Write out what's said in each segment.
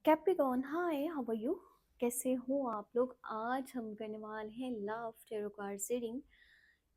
Capricorn hi, how are you? कैसे हो आप लोग? आज हम करने वाले हैं लव टैरो कार्ड रीडिंग,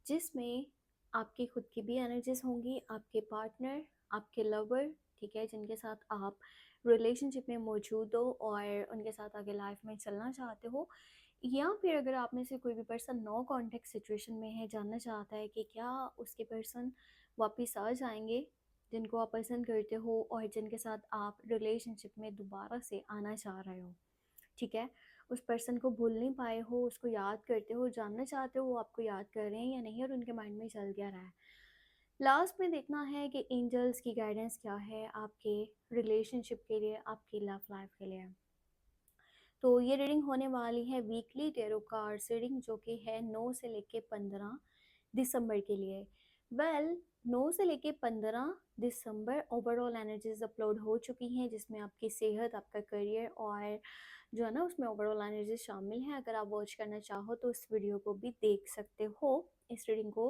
जिसमें आपकी खुद की भी एनर्जीज होंगी, आपके पार्टनर, आपके लवर, ठीक है, जिनके साथ आप रिलेशनशिप में मौजूद हो और उनके साथ आगे लाइफ में चलना चाहते हो, या फिर अगर आप में से कोई भी पर्सन नो कॉन्टेक्ट सिचुएशन में है, जानना चाहता है कि क्या उसके पर्सन वापस आ जाएंगे जिनको आप पसंद करते हो और जिनके साथ आप रिलेशनशिप में दोबारा से आना चाह रहे हो, ठीक है, उस पर्सन को भूल नहीं पाए हो, उसको याद करते हो, जानना चाहते हो वो आपको याद कर रहे हैं या नहीं और उनके माइंड में चल क्या रहा है। लास्ट में देखना है कि एंजल्स की गाइडेंस क्या है आपके रिलेशनशिप के लिए, आपकी लव लाइफ के लिए। तो ये रीडिंग होने वाली है वीकली टेरो कार्ड्स रीडिंग, जो कि है 9 से लेके 15 दिसंबर के लिए। वेल 9 से लेके 15 दिसंबर ओवरऑल एनर्जीज अपलोड हो चुकी हैं, जिसमें आपकी सेहत, आपका करियर और जो है ना उसमें ओवरऑल एनर्जी शामिल है। अगर आप वॉच करना चाहो तो इस वीडियो को भी देख सकते हो इस रीडिंग को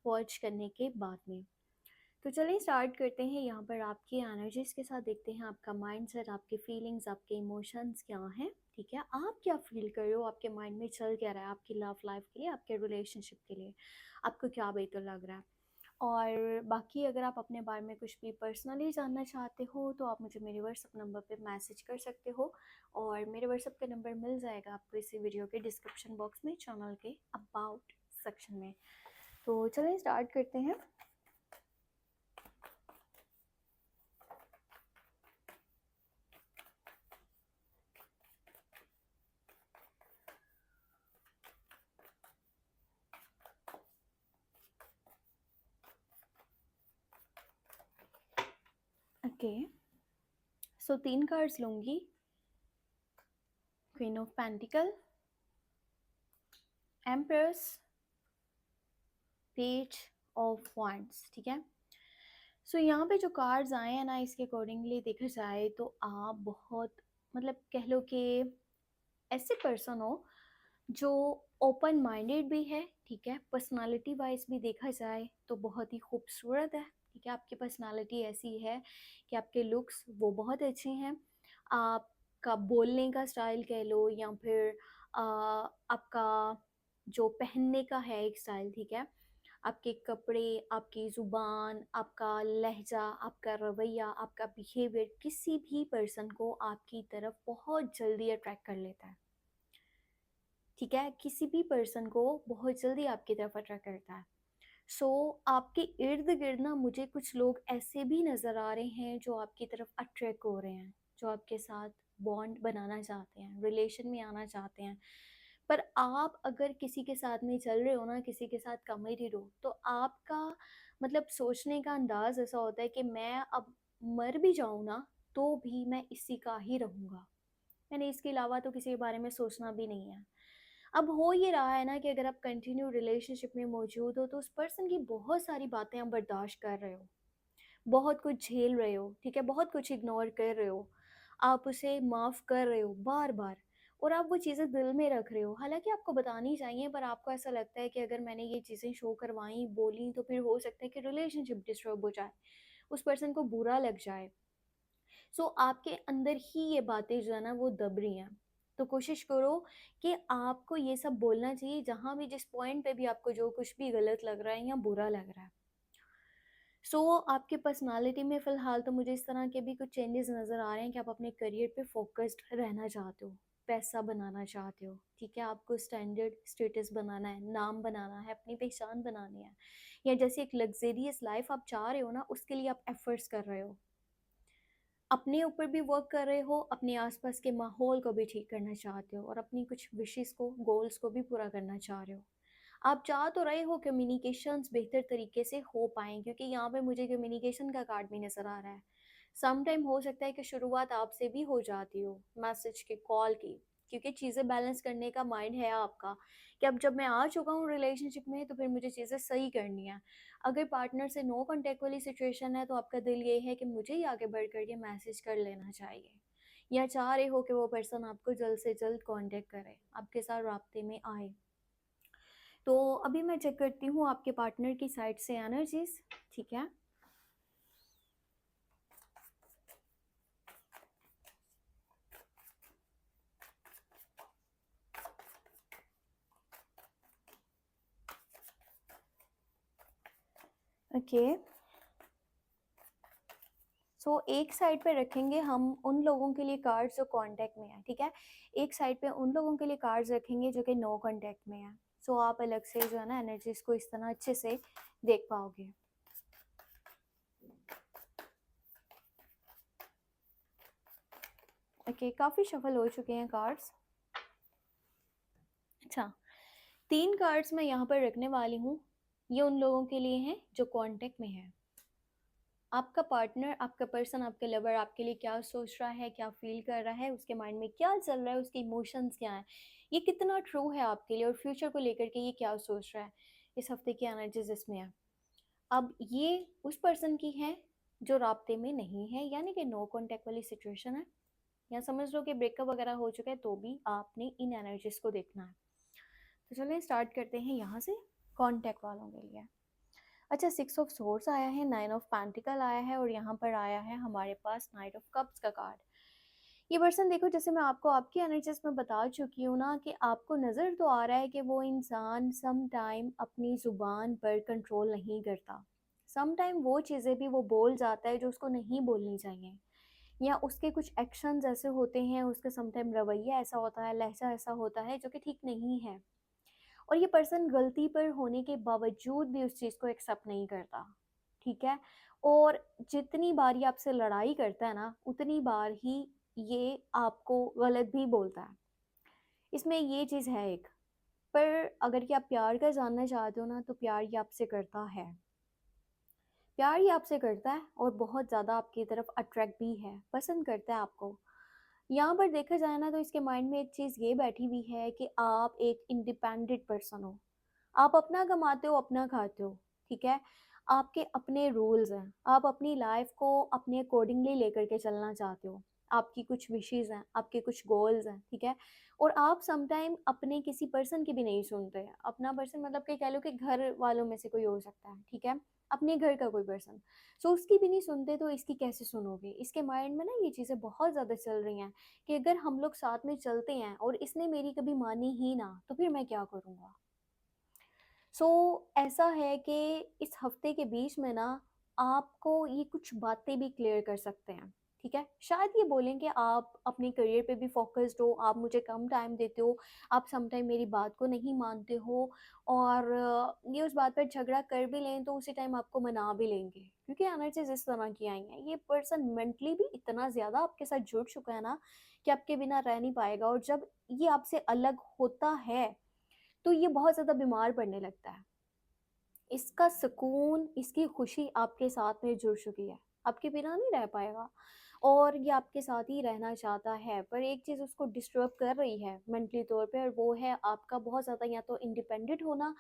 वॉच करने के बाद में। तो चलिए स्टार्ट करते हैं। यहाँ पर आपकी एनर्जीज के साथ देखते हैं आपका माइंडसेट, आपके फीलिंग्स, आपके इमोशंस क्या हैं, ठीक है, आप क्या फील कर रहे हो, आपके माइंड में चल क्या रहा है आपकी लव लाइफ के लिए, आपके रिलेशनशिप के लिए, आपको क्या बेहतर लग रहा है। और बाकी अगर आप अपने बारे में कुछ भी पर्सनली जानना चाहते हो तो आप मुझे मेरे व्हाट्सअप नंबर पे मैसेज कर सकते हो, और मेरे व्हाट्सअप का नंबर मिल जाएगा आपको इसी वीडियो के डिस्क्रिप्शन बॉक्स में, चैनल के अबाउट सेक्शन में। तो चलिए स्टार्ट करते हैं। ओके, सो 3 कार्ड्स लूंगी। Queen of pentacle, empress, page of wands, ठीक है। सो यहाँ पे जो कार्ड्स आए हैं ना, इसके अकॉर्डिंगली देखा जाए तो आप बहुत मतलब कह लो कि ऐसे पर्सन हो जो ओपन माइंडेड भी है, ठीक है, पर्सनालिटी वाइज भी देखा जाए तो बहुत ही खूबसूरत है, ठीक है, आपकी पर्सनालिटी ऐसी है कि आपके लुक्स वो बहुत अच्छे हैं, आपका बोलने का स्टाइल कह लो या फिर आपका जो पहनने का है एक स्टाइल, ठीक है, आपके कपड़े, आपकी ज़ुबान, आपका लहजा, आपका रवैया, आपका बिहेवियर किसी भी पर्सन को आपकी तरफ बहुत जल्दी अट्रैक्ट कर लेता है, ठीक है, किसी भी पर्सन को बहुत जल्दी आपकी तरफ अट्रैक्ट करता है। सो आपके इर्द गिर्द ना मुझे कुछ लोग ऐसे भी नज़र आ रहे हैं जो आपकी तरफ अट्रैक्ट हो रहे हैं, जो आपके साथ बॉन्ड बनाना चाहते हैं, रिलेशन में आना चाहते हैं। पर आप अगर किसी के साथ में चल रहे हो ना, किसी के साथ कमिटेड हो, तो आपका मतलब सोचने का अंदाज ऐसा होता है कि मैं अब मर भी जाऊँ ना तो भी मैं इसी का ही रहूँगा, मैंने इसके अलावा तो किसी के बारे में सोचना भी नहीं है। अब हो ये रहा है ना कि अगर आप कंटिन्यू रिलेशनशिप में मौजूद हो तो उस पर्सन की बहुत सारी बातें आप बर्दाश्त कर रहे हो, बहुत कुछ झेल रहे हो, ठीक है, बहुत कुछ इग्नोर कर रहे हो, आप उसे माफ़ कर रहे हो बार बार, और आप वो चीज़ें दिल में रख रहे हो, हालांकि आपको बतानी चाहिए पर आपको ऐसा लगता है कि अगर मैंने ये चीज़ें शो करवाई, बोली, तो फिर हो सकता है कि रिलेशनशिप डिस्टर्ब हो जाए, उस पर्सन को बुरा लग जाए। सो आपके अंदर ही ये बातें जो है ना वो दब रही हैं। तो कोशिश करो कि आपको ये सब बोलना चाहिए जहाँ भी, जिस पॉइंट पे भी आपको जो कुछ भी गलत लग रहा है या बुरा लग रहा है। आपकी पर्सनालिटी में फ़िलहाल तो मुझे इस तरह के भी कुछ चेंजेस नज़र आ रहे हैं कि आप अपने करियर पे फोकस्ड रहना चाहते हो, पैसा बनाना चाहते हो, ठीक है, आपको स्टैंडर्ड स्टेटस बनाना है, नाम बनाना है, अपनी पहचान बनानी है, या जैसे एक लग्ज़रियस लाइफ़ आप चाह रहे हो ना, उसके लिए आप एफ़र्ट्स कर रहे हो। अपने ऊपर भी वर्क कर रहे हो, अपने आसपास के माहौल को भी ठीक करना चाहते हो और अपनी कुछ विशेस को, गोल्स को भी पूरा करना चाह रहे हो। आप चाह तो रहे हो कम्युनिकेशंस बेहतर तरीके से हो पाएँ, क्योंकि यहाँ पे मुझे कम्युनिकेशन का कार्ड भी नज़र आ रहा है। सम टाइम हो सकता है कि शुरुआत आपसे भी हो जाती हो, मैसेज की, कॉल की, क्योंकि चीज़ें बैलेंस करने का माइंड है आपका कि अब जब मैं आ चुका हूँ रिलेशनशिप में तो फिर मुझे चीज़ें सही करनी है। अगर पार्टनर से नो कॉन्टैक्ट वाली सिचुएशन है तो आपका दिल ये है कि मुझे ही आगे बढ़ कर के मैसेज कर लेना चाहिए, या चाह रहे हो कि वो पर्सन आपको जल्द से जल्द कॉन्टैक्ट करे, आपके साथ राब्ते में आए। तो अभी मैं चेक करती हूँ आपके पार्टनर की साइड से एनर्जीज, ठीक है। ओके, सो एक साइड पे रखेंगे हम उन लोगों के लिए कार्ड्स जो कांटेक्ट में है, ठीक है। एक साइड पे उन लोगों के लिए कार्ड्स रखेंगे जो कि नो कांटेक्ट में है। सो आप अलग से जो है ना एनर्जीज को इस तरह अच्छे से देख पाओगे। ओके, काफ़ी शफल हो चुके हैं कार्ड्स। अच्छा, 3 कार्ड्स मैं यहाँ पर रखने वाली हूँ। ये उन लोगों के लिए हैं जो कांटेक्ट में है। आपका पार्टनर, आपका पर्सन, आपके लवर आपके लिए क्या सोच रहा है, क्या फील कर रहा है, उसके माइंड में क्या चल रहा है, उसके इमोशंस क्या हैं, ये कितना ट्रू है आपके लिए, और फ्यूचर को लेकर के ये क्या सोच रहा है, इस हफ्ते की एनर्जीज इसमें है। अब ये उस पर्सन की है जो राब्ते में नहीं है, यानी कि नो कॉन्टैक्ट वाली सिचुएशन है, या समझ लो कि ब्रेकअप वगैरह हो चुका है, तो भी आपने इन एनर्जीज को देखना है। तो चलिए स्टार्ट करते हैं यहाँ से कॉन्टैक्ट वालों के लिए। अच्छा, 6 ऑफ सोर्स आया है, 9 ऑफ पेंटिकल आया है, और यहाँ पर आया है हमारे पास नाइट ऑफ कप्स का कार्ड। ये पर्सन देखो, जैसे मैं आपको आपकी एनर्जीज में बता चुकी हूँ ना, कि आपको नज़र तो आ रहा है कि वो इंसान सम टाइम अपनी ज़ुबान पर कंट्रोल नहीं करता। सम टाइम वो चीज़ें भी वो बोल जाता है जो उसको नहीं बोलनी चाहिए, या उसके कुछ एक्शंस ऐसे होते हैं, उसका सम टाइम रवैया ऐसा होता है, लहजा ऐसा होता है जो कि ठीक नहीं है। और ये पर्सन गलती पर होने के बावजूद भी उस चीज़ को एक्सेप्ट नहीं करता, ठीक है। और जितनी बार ये आपसे लड़ाई करता है ना, उतनी बार ही ये आपको गलत भी बोलता है। इसमें ये चीज़ है एक। पर अगर कि आप प्यार का जानना चाहते हो ना, तो प्यार ये आपसे करता है। प्यार ये आपसे करता है, और बहुत ज़्यादा आपकी तरफ अट्रैक्ट भी है, पसंद करता है आपको। यहाँ पर देखा जाए ना, तो इसके माइंड में एक चीज़ ये बैठी हुई है कि आप एक इंडिपेंडेंट पर्सन हो। आप अपना कमाते हो, अपना खाते हो, ठीक है। आपके अपने रूल्स हैं, आप अपनी लाइफ को अपने अकॉर्डिंगली लेकर के चलना चाहते हो। आपकी कुछ विशेज़ हैं, आपके कुछ गोल्स हैं, ठीक है। और आप सम टाइम अपने किसी पर्सन की भी नहीं सुनते हैं। अपना पर्सन मतलब कि कह लो कि घर वालों में से कोई हो सकता है, ठीक है। अपने घर का कोई पर्सन, सो उसकी भी नहीं सुनते, तो इसकी कैसे सुनोगे। इसके माइंड में ना ये चीज़ें बहुत ज़्यादा चल रही हैं कि अगर हम लोग साथ में चलते हैं और इसने मेरी कभी मानी ही ना, तो फिर मैं क्या करूँगा। सो ऐसा है कि इस हफ्ते के बीच में ना, आपको ये कुछ बातें भी क्लियर कर सकते हैं, ठीक है। शायद ये बोलें कि आप अपने करियर पे भी फोकस्ड हो, आप मुझे कम टाइम देते हो, आप सम टाइम मेरी बात को नहीं मानते हो, और ये उस बात पर झगड़ा कर भी लें तो उसी टाइम आपको मना भी लेंगे, क्योंकि एनर्जीज इस तरह की आई हैं। ये पर्सन मेंटली भी इतना ज़्यादा आपके साथ जुड़ चुका है ना, कि आपके बिना रह नहीं पाएगा, और जब ये आपसे अलग होता है तो ये बहुत ज़्यादा बीमार पड़ने लगता है। इसका सुकून, इसकी खुशी आपके साथ में जुड़ चुकी है, आपके बिना नहीं रह पाएगा, और ये आपके साथ ही रहना चाहता है। पर एक चीज़ उसको डिस्टर्ब कर रही है मेंटली तौर पे, और वो है आपका बहुत ज़्यादा या तो इंडिपेंडेंट होना,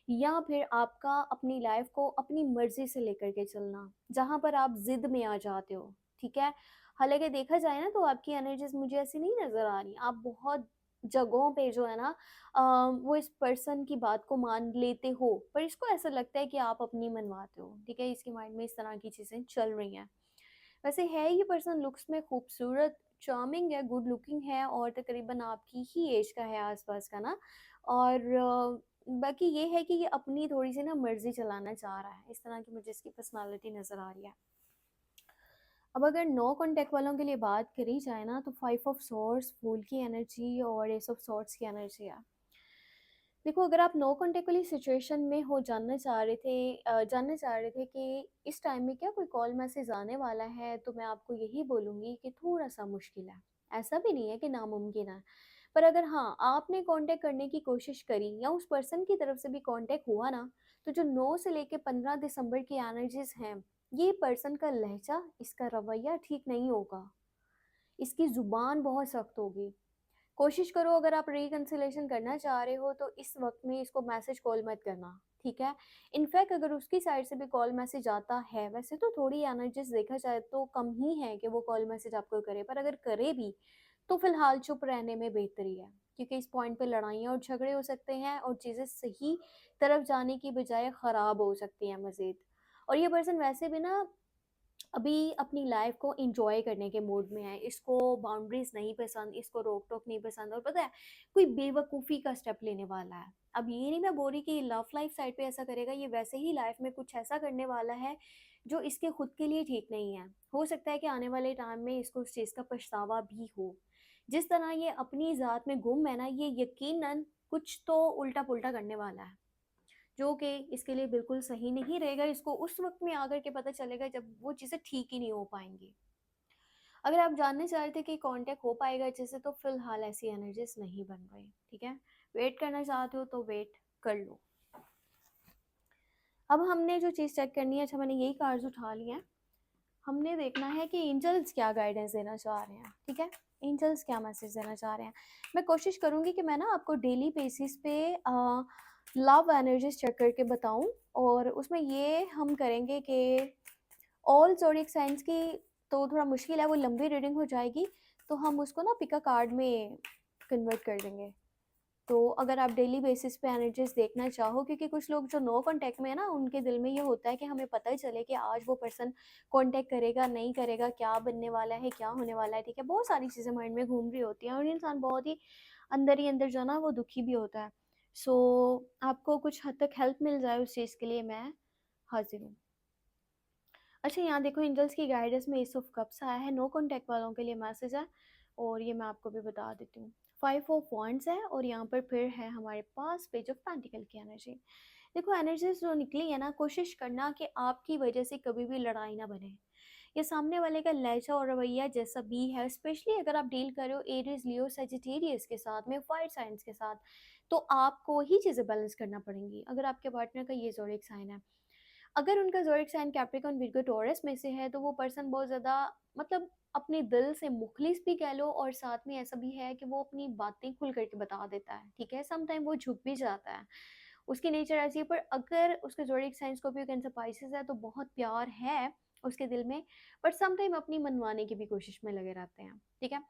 या फिर आपका अपनी लाइफ को अपनी मर्जी से लेकर के चलना, जहाँ पर आप जिद में आ जाते हो, ठीक है। हालांकि देखा जाए ना, तो आपकी एनर्जीज मुझे ऐसी नहीं नज़र आ रही। आप बहुत जगहों पे जो है ना, वो इस पर्सन की बात को मान लेते हो, पर इसको ऐसा लगता है कि आप अपनी मनवाते हो, ठीक है। इसके माइंड में इस तरह की चीज़ें चल रही हैं। वैसे है ये पर्सन लुक्स में खूबसूरत, चार्मिंग है, गुड लुकिंग है, और तकरीबन आपकी ही एज का है, आसपास का ना। और बाकी ये है कि ये अपनी थोड़ी सी ना मर्जी चलाना चाह रहा है, इस तरह की मुझे इसकी पर्सनालिटी नज़र आ रही है। अब अगर नो कॉन्टैक्ट वालों के लिए बात करी जाए ना, तो 5 ऑफ सॉर्ड्स, फूल की एनर्जी, और एस ऑफ सॉर्ड्स की एनर्जी है। देखो, अगर आप नो कॉन्टैक्ट वाली सिचुएशन में हो, जानना चाह रहे थे कि इस टाइम में क्या कोई कॉल मैसेज आने वाला है, तो मैं आपको यही बोलूँगी कि थोड़ा सा मुश्किल है। ऐसा भी नहीं है कि नामुमकिन है। पर अगर हाँ, आपने कांटेक्ट करने की कोशिश करी, या उस पर्सन की तरफ से भी कांटेक्ट हुआ ना, तो जो 9 से लेके 15 दिसंबर की एनर्जीज हैं, ये पर्सन का लहजा, इसका रवैया ठीक नहीं होगा, इसकी ज़ुबान बहुत सख्त होगी। कोशिश करो, अगर आप रिकंसिलेशन करना चाह रहे हो, तो इस वक्त में इसको मैसेज कॉल मत करना, ठीक है। इनफैक्ट अगर उसकी साइड से भी कॉल मैसेज आता है, वैसे तो थोड़ी एनर्जीज देखा जाए तो कम ही है कि वो कॉल मैसेज आपको करे, पर अगर करे भी तो फिलहाल चुप रहने में बेहतरी है, क्योंकि इस पॉइंट पे लड़ाइयाँ और झगड़े हो सकते हैं, और चीज़ें सही तरफ जाने की बजाय ख़राब हो सकती हैं मज़ीद। और ये पर्सन वैसे भी ना अभी अपनी लाइफ को एंजॉय करने के मूड में है, इसको बाउंड्रीज नहीं पसंद, इसको रोक टोक नहीं पसंद, और पता है कोई बेवकूफ़ी का स्टेप लेने वाला है। अब ये नहीं मैं बोल रही कि लव लाइफ साइड पे ऐसा करेगा, ये वैसे ही लाइफ में कुछ ऐसा करने वाला है जो इसके खुद के लिए ठीक नहीं है। हो सकता है कि आने वाले टाइम में इसको उस चीज़ का पछतावा भी हो। जिस तरह ये अपनी ज़ात में गुम है ना, ये यकीनन कुछ तो उल्टा पुल्टा करने वाला है, जो कि इसके लिए बिल्कुल सही नहीं रहेगा। इसको उस वक्त में आकर के पता चलेगा जब वो चीज़ें ठीक ही नहीं हो पाएंगी। अगर आप जानना चाह रहे थे कि कांटेक्ट हो पाएगा अच्छे से, तो फिलहाल ऐसी एनर्जीज नहीं बन रही, ठीक है। वेट करना चाहते हो तो वेट कर लो। अब हमने जो चीज़ चेक करनी है, अच्छा मैंने यही कार्ड्स उठा लिए हैं, हमने देखना है कि एंजल्स क्या गाइडेंस देना चाह रहे हैं, ठीक है। एंजल्स क्या मैसेज देना चाह रहे हैं। मैं कोशिश करूँगी कि मैं ना आपको डेली बेसिस पे लव एनर्जीज चेक करके बताऊं, और उसमें ये हम करेंगे कि ऑल ज़ोडिएक साइंस की तो थोड़ा मुश्किल है, वो लंबी रीडिंग हो जाएगी, तो हम उसको ना पिका कार्ड में कन्वर्ट कर देंगे। तो अगर आप डेली बेसिस पे एनर्जीज देखना चाहो, क्योंकि कुछ लोग जो नो कांटेक्ट में है ना, उनके दिल में ये होता है कि हमें पता ही चले कि आज वो पर्सन कांटेक्ट करेगा नहीं करेगा, क्या बनने वाला है, क्या होने वाला है, ठीक है। बहुत सारी चीज़ें माइंड में घूम रही होती हैं, और इंसान बहुत ही अंदर जो ना वो दुखी भी होता है। सो आपको कुछ हद तक हेल्प मिल जाए उस चीज़ के लिए मैं हाजिर हूँ। अच्छा यहाँ देखो, एंजल्स की गाइडेंस में एस ऑफ कप्स आया है, नो कॉन्टैक्ट वालों के लिए मैसेज है, और ये मैं आपको भी बता देती हूँ। 5 ऑफ वांड्स है, और यहाँ पर फिर है हमारे पास पेज ऑफ पेंटिकल की एनर्जी। देखो एनर्जीज जो निकली है ना, कोशिश करना कि आपकी वजह से कभी भी लड़ाई ना बने। ये सामने वाले का लहजा और रवैया जैसा भी है, स्पेशली अगर आप डील कर रहे हो एरीज, लियो, सेजिटेरियस के साथ में, फायर साइंस के साथ, तो आपको ही चीज़ें बैलेंस करना पड़ेंगी। अगर आपके पार्टनर का ये ज़ोडिएक साइन है, अगर उनका zodiac sign Capricorn, Virgo, Taurus में से है, तो वो पर्सन बहुत ज़्यादा मतलब अपने दिल से मुखलिस भी कह लो, और साथ में ऐसा भी है कि वो अपनी बातें खुल करके बता देता है, ठीक है। सम टाइम वो झुक भी जाता है, उसकी नेचर ऐसी है। पर अगर उसके zodiac sign Scorpio, Cancer, Pisces है, तो बहुत प्यार है उसके दिल में, बट सम टाइम अपनी मनवाने की भी कोशिश में लगे रहते हैं, ठीक है।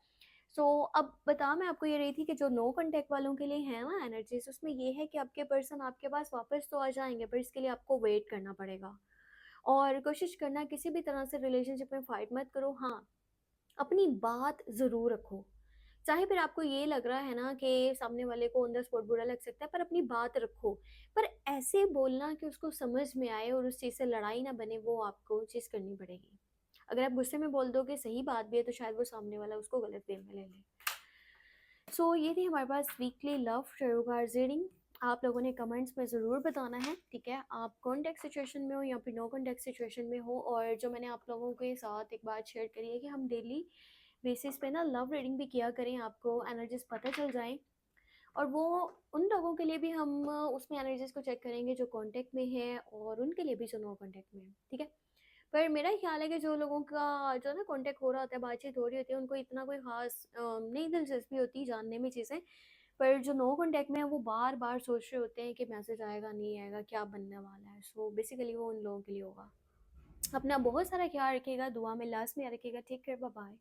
सो अब बता मैं आपको ये रही थी कि जो नो कांटेक्ट वालों के लिए है ना एनर्जीज, उसमें ये है कि आपके पर्सन आपके पास वापस तो आ जाएंगे, पर इसके लिए आपको वेट करना पड़ेगा। और कोशिश करना किसी भी तरह से रिलेशनशिप में फाइट मत करो, हाँ अपनी बात ज़रूर रखो। चाहे फिर आपको ये लग रहा है ना कि सामने वाले को ऑन द स्पॉट बुरा लग सकता है, पर अपनी बात रखो। पर ऐसे बोलना कि उसको समझ में आए और उस चीज़ से लड़ाई ना बने, वो आपको चीज़ करनी पड़ेगी। अगर आप गुस्से में बोल दोगे सही बात भी है, तो शायद वो सामने वाला उसको गलत वे में ले ले। सो ये थी हमारे पास weekly love tarot cards reading. आप लोगों ने कमेंट्स में ज़रूर बताना है, ठीक है, आप कॉन्टेक्ट सिचुएशन में हो या फिर नो कॉन्टेक्ट सिचुएशन में हो। और जो मैंने आप लोगों के साथ एक बात शेयर करी है कि हम डेली बेसिस पे ना लव रीडिंग भी किया करें, आपको एनर्जीज पता चल जाएं। और वो उन लोगों के लिए भी हम उसमें एनर्जीज को चेक करेंगे जो कांटेक्ट में है, और उनके लिए भी जो नो कांटेक्ट में है, ठीक है। पर मेरा ख्याल है कि जो लोगों का जो ना कांटेक्ट हो रहा होता है, बातचीत हो रही होती है, उनको इतना कोई खास नहीं दिलचस्पी होती जानने में चीज़ें। पर जो नो कांटेक्ट में है, वो बार बार सोच रहे होते हैं कि मैसेज आएगा नहीं आएगा, क्या बनने वाला है। सो बेसिकली वो उन लोगों के लिए होगा। अपना बहुत सारा ख्याल रखिएगा, दुआ में लास्ट में याद रखिएगा। Take care, bye bye.